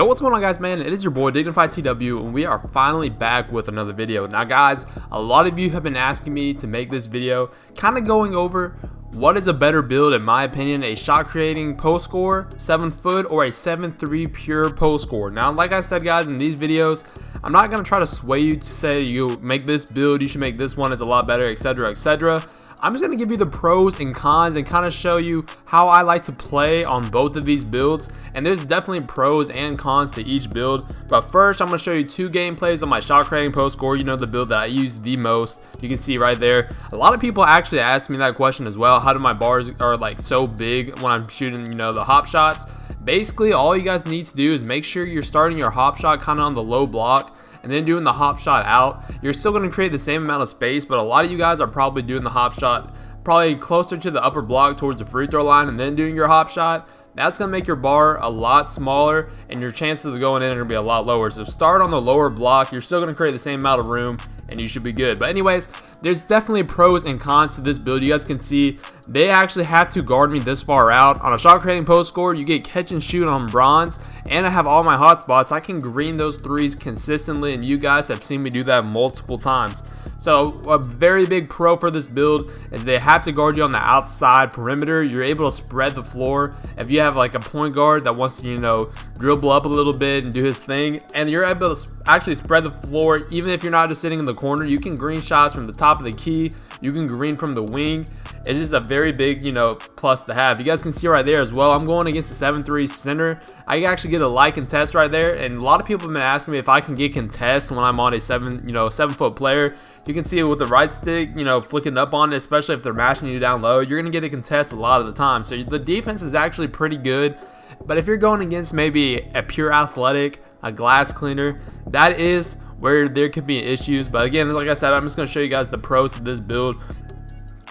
Yo, what's going on, guys, man? It is your boy Dignified TW, and we are finally back with another video. Now, guys, a lot of you have been asking me to make this video kind of going over what is a better build, in my opinion, a shot creating post score 7-foot or a 7-3 pure post score. Now, like I said, guys, in these videos, I'm not going to try to sway you to say you make this build, you should make this one, it's a lot better, etc, etc. I'm just going to give you the pros and cons and kind of show you how I like to play on both of these builds. And there's definitely pros and cons to each build. But first, I'm going to show you two gameplays on my shot creating post score. You know, the build that I use the most. You can see right there. A lot of people actually ask me that question as well. How do my bars are like so big when I'm shooting, you know, the hop shots? Basically, all you guys need to do is make sure you're starting your hop shot kind of on the low block, and then doing the hop shot out. You're still going to create the same amount of space, but a lot of you guys are probably doing the hop shot probably closer to the upper block towards the free throw line and then doing your hop shot. That's going to make your bar a lot smaller and your chances of going in are going to be a lot lower. So start on the lower block. You're still going to create the same amount of room and you should be good. But anyways, there's definitely pros and cons to this build. You guys can see they actually have to guard me this far out. On a shot creating post score, you get catch and shoot on bronze, and I have all my hot spots. I can green those threes consistently, and you guys have seen me do that multiple times. So a very big pro for this build is they have to guard you on the outside perimeter. You're able to spread the floor. If you have like a point guard that wants to, you know, dribble up a little bit and do his thing, and you're able to actually spread the floor, even if you're not just sitting in the corner, you can green shots from the top of the key. You can green from the wing. It's just a very big, you know, plus to have. You guys can see right there as well, I'm going against the 7-3 center. I actually get a light contest right there, and a lot of people have been asking me if I can get contest when I'm on a 7-foot player. You can see it with the right stick, you know, flicking up on it, especially if they're mashing you down low. You're going to get a contest a lot of the time. So the defense is actually pretty good. But if you're going against maybe a pure athletic, a glass cleaner, that is where there could be issues. But again, like I said, I'm just going to show you guys the pros of this build.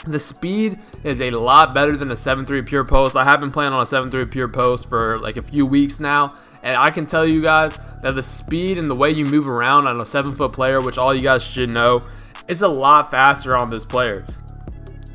The speed is a lot better than a 7-3 pure post. I have been playing on a 7-3 pure post for like a few weeks now, and I can tell you guys that the speed and the way you move around on a 7-foot player, which all you guys should know, is a lot faster on this player.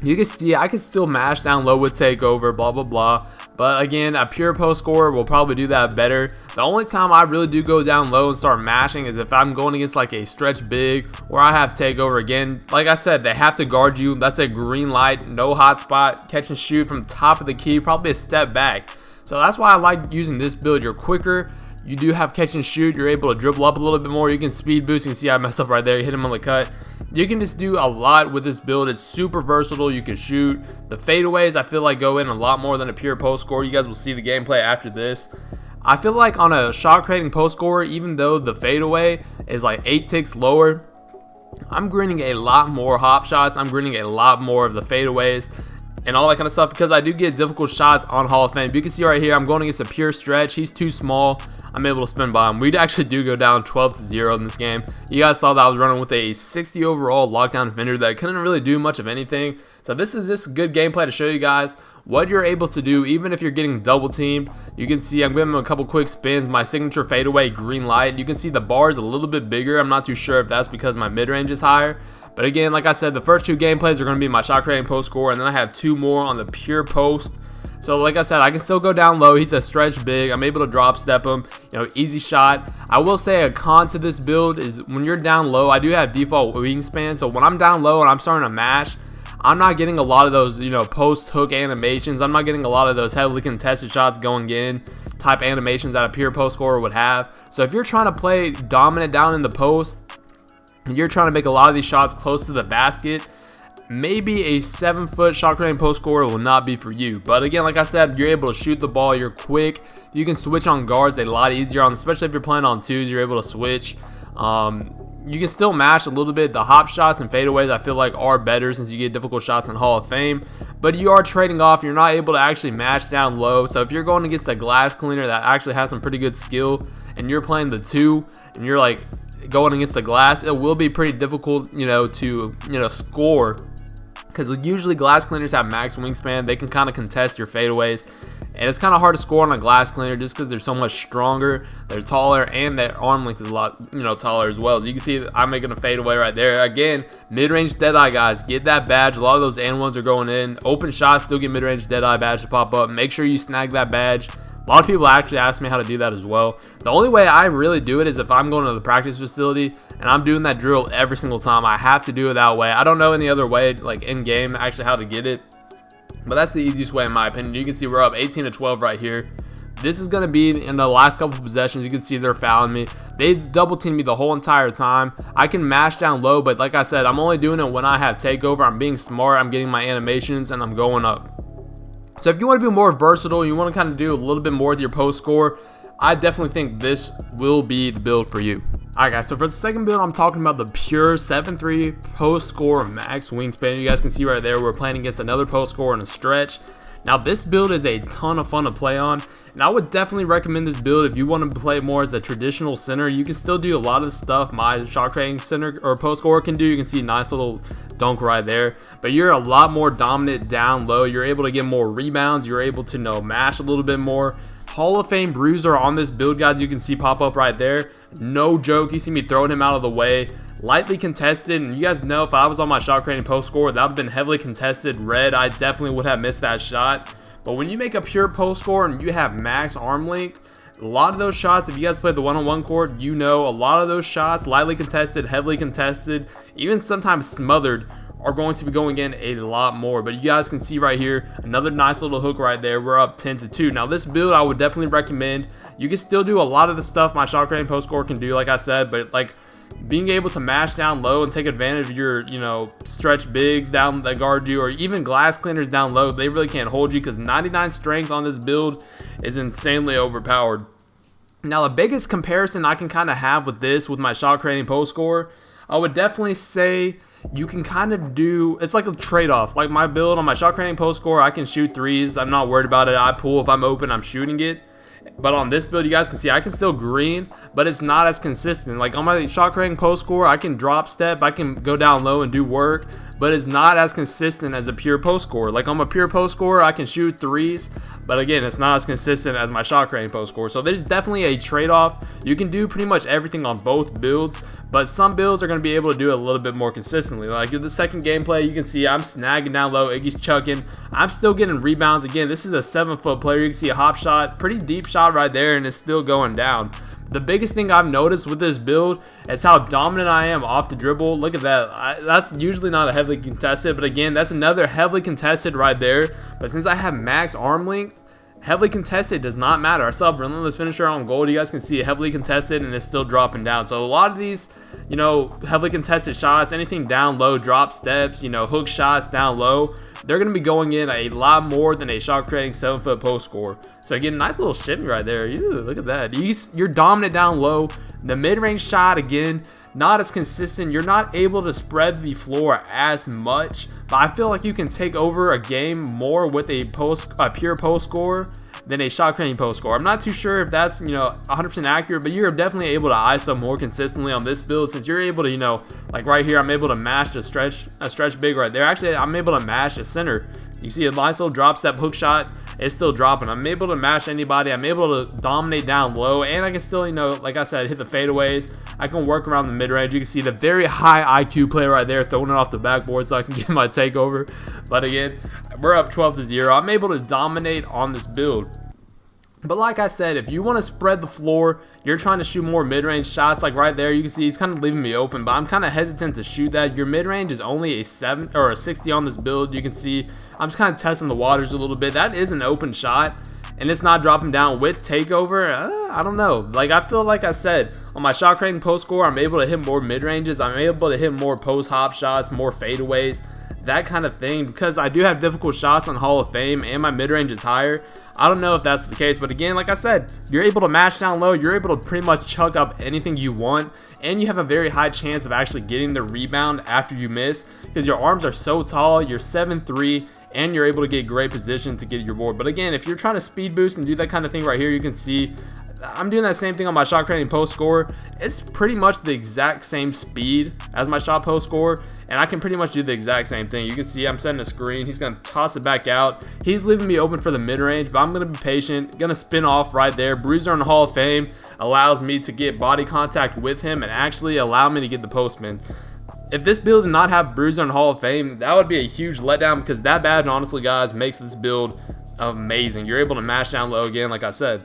You can see I can still mash down low with takeover, blah blah blah, but again, a pure post scorer will probably do that better. The only time I really do go down low and start mashing is if I'm going against like a stretch big where I have takeover. Again, like I said, they have to guard you. That's a green light, no hot spot, catch and shoot from top of the key, probably a step back. So that's why I like using this build. You're quicker. You do have catch and shoot. You're able to dribble up a little bit more. You can speed boost. You can see I mess up right there. Hit him on the cut. You can just do a lot with this build. It's super versatile. You can shoot. The fadeaways, I feel like, go in a lot more than a pure post score. You guys will see the gameplay after this. I feel like on a shot creating post score, even though the fadeaway is like 8 ticks lower, I'm greening a lot more hop shots. I'm greening a lot more of the fadeaways and all that kind of stuff because I do get difficult shots on Hall of Fame. You can see right here, I'm going against a pure stretch. He's too small. I'm able to spin by him. We actually do go down 12-0 in this game. You guys saw that I was running with a 60 overall lockdown defender that couldn't really do much of anything. So this is just good gameplay to show you guys what you're able to do even if you're getting double teamed. You can see I'm giving him a couple quick spins. My signature fadeaway green light. You can see the bar is a little bit bigger. I'm not too sure if that's because my mid-range is higher. But again, like I said, the first two gameplays are going to be my shot creating post score, and then I have two more on the pure post. So like I said, I can still go down low. He's a stretch big. I'm able to drop step him, you know, easy shot. I will say a con to this build is when you're down low, I do have default wingspan. So when I'm down low and I'm starting to mash, I'm not getting a lot of those, you know, post hook animations. I'm not getting a lot of those heavily contested shots going in type animations that a pure post scorer would have. So if you're trying to play dominant down in the post and you're trying to make a lot of these shots close to the basket, maybe a 7-foot shot creating post scorer will not be for you. But again, like I said, you're able to shoot the ball. You're quick. You can switch on guards a lot easier on, especially if you're playing on twos. You're able to switch. You can still mash a little bit. The hop shots and fadeaways I feel like are better since you get difficult shots in Hall of Fame. But you are trading off. You're not able to actually mash down low. So if you're going against a glass cleaner that actually has some pretty good skill and you're playing the 2 and you're like going against the glass, it will be pretty difficult, you know, to, you know, score. Because usually glass cleaners have max wingspan. They can kind of contest your fadeaways. And it's kind of hard to score on a glass cleaner just because they're so much stronger. They're taller and their arm length is a lot, you know, taller as well. As you can see, I'm making a fadeaway right there. Again, mid-range deadeye, guys. Get that badge. A lot of those and ones are going in. Open shots, still get mid-range deadeye badge to pop up. Make sure you snag that badge. A lot of people actually ask me how to do that as well. The only way I really do it is if I'm going to the practice facility and I'm doing that drill every single time. I have to do it that way. I don't know any other way, like in game, actually how to get it. But that's the easiest way in my opinion. You can see we're up 18-12 right here. This is going to be in the last couple of possessions. You can see they're fouling me. They double teamed me the whole entire time. I can mash down low, but like I said, I'm only doing it when I have takeover. I'm being smart. I'm getting my animations, and I'm going up. So if you want to be more versatile, you want to kind of do a little bit more with your post score, I definitely think this will be the build for you. Alright guys, so for the second build, I'm talking about the pure 7-3 post score max wingspan. You guys can see right there, we're playing against another post score in a stretch. Now this build is a ton of fun to play on, and I would definitely recommend this build if you want to play more as a traditional center. You can still do a lot of the stuff my shot creating center or post scorer can do. You can see nice little dunk right there, but you're a lot more dominant down low. You're able to get more rebounds. You're able to mash a little bit more. Hall of Fame bruiser on this build, guys, you can see pop up right there. No joke, you see me throwing him out of the way. Lightly contested, and you guys know if I was on my shot creating post score, that would have been heavily contested red. I definitely would have missed that shot. But when you make a pure post score and you have max arm length, a lot of those shots, if you guys play the one-on-one court, you know a lot of those shots, lightly contested, heavily contested, even sometimes smothered, are going to be going in a lot more. But you guys can see right here, another nice little hook right there. We're up 10-2. Now this build I would definitely recommend. You can still do a lot of the stuff my shot creating post score can do, like I said, but like being able to mash down low and take advantage of your stretch bigs down that guard you, or even glass cleaners down low, they really can't hold you because 99 strength on this build is insanely overpowered. Now the biggest comparison I can kind of have with this with my shot creating post score, I would definitely say you can kind of do, it's like a trade-off. Like my build on my shot creating post score, I can shoot threes. I'm not worried about it. I pull if I'm open, I'm shooting it. But on this build, you guys can see I can still green, but it's not as consistent. Like on my shot creating post score, I can drop step, I can go down low and do work, but it's not as consistent as a pure post score. Like on my pure post score, I can shoot threes, but again, it's not as consistent as my shot creating post score. So there's definitely a trade-off. You can do pretty much everything on both builds, but some builds are going to be able to do it a little bit more consistently. Like in the second gameplay, you can see I'm snagging down low, Iggy's chucking. I'm still getting rebounds. Again, this is a 7-foot player. You can see a hop shot, pretty deep shot right there, and it's still going down. The biggest thing I've noticed with this build is how dominant I am off the dribble. Look at that. That's usually not a heavily contested, but again, that's another heavily contested right there. But since I have max arm length, heavily contested does not matter. I still have relentless finisher on gold. You guys can see it heavily contested and it's still dropping down. So a lot of these, heavily contested shots, anything down low, drop steps, hook shots down low, they're going to be going in a lot more than a shot creating 7-foot post score. So again, nice little shimmy right there. Ew, look at that. You're dominant down low. The mid-range shot, again, not as consistent. You're not able to spread the floor as much, but I feel like you can take over a game more with a pure post score than a shot creating post score. I'm not too sure if that's 100% accurate, but you're definitely able to ISO more consistently on this build, since you're able to like right here, I'm able to mash a stretch big right there. Actually, I'm able to mash a center. You see a nice little drop step hook shot. It's still dropping. I'm able to mash anybody. I'm able to dominate down low, and I can still, like I said, hit the fadeaways. I can work around the mid-range. You can see the very high IQ play right there, throwing it off the backboard so I can get my takeover. But again, we're up 12-0. I'm able to dominate on this build. But like I said, if you want to spread the floor, you're trying to shoot more mid-range shots, like right there, you can see he's kind of leaving me open, but I'm kind of hesitant to shoot that. Your mid-range is only a 7 or a 60 on this build. You can see I'm just kind of testing the waters a little bit. That is an open shot, and it's not dropping down with takeover. I don't know. Like, I feel like I said, on my shot creating post score, I'm able to hit more mid-ranges. I'm able to hit more post hop shots, more fadeaways, that kind of thing, because I do have difficult shots on Hall of Fame and my mid-range is higher. I don't know if that's the case, but again, like I said, you're able to mash down low, you're able to pretty much chuck up anything you want, and you have a very high chance of actually getting the rebound after you miss, because your arms are so tall, you're 7'3", and you're able to get great position to get your board. But again, if you're trying to speed boost and do that kind of thing right here, you can see I'm doing that same thing on my shot creating post score. It's pretty much the exact same speed as my shot post score, and I can pretty much do the exact same thing. You can see I'm setting a screen. He's going to toss it back out. He's leaving me open for the mid-range, but I'm going to be patient. Going to spin off right there. Bruiser in the Hall of Fame allows me to get body contact with him and actually allow me to get the postman. If this build did not have Bruiser in Hall of Fame, that would be a huge letdown, because that badge, honestly, guys, makes this build amazing. You're able to mash down low again, like I said.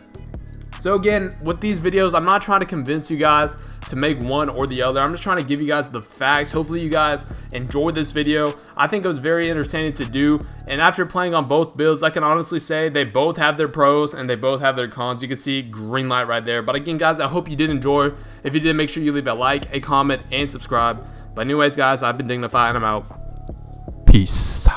So again, with these videos, I'm not trying to convince you guys to make one or the other. I'm just trying to give you guys the facts. Hopefully you guys enjoyed this video. I think it was very entertaining to do, and after playing on both builds, I can honestly say they both have their pros and they both have their cons. You can see green light right there. But again, guys, I hope you did enjoy. If you did, make sure you leave a like, a comment, and subscribe. But anyways, guys, I've been Dignified and I'm out. Peace.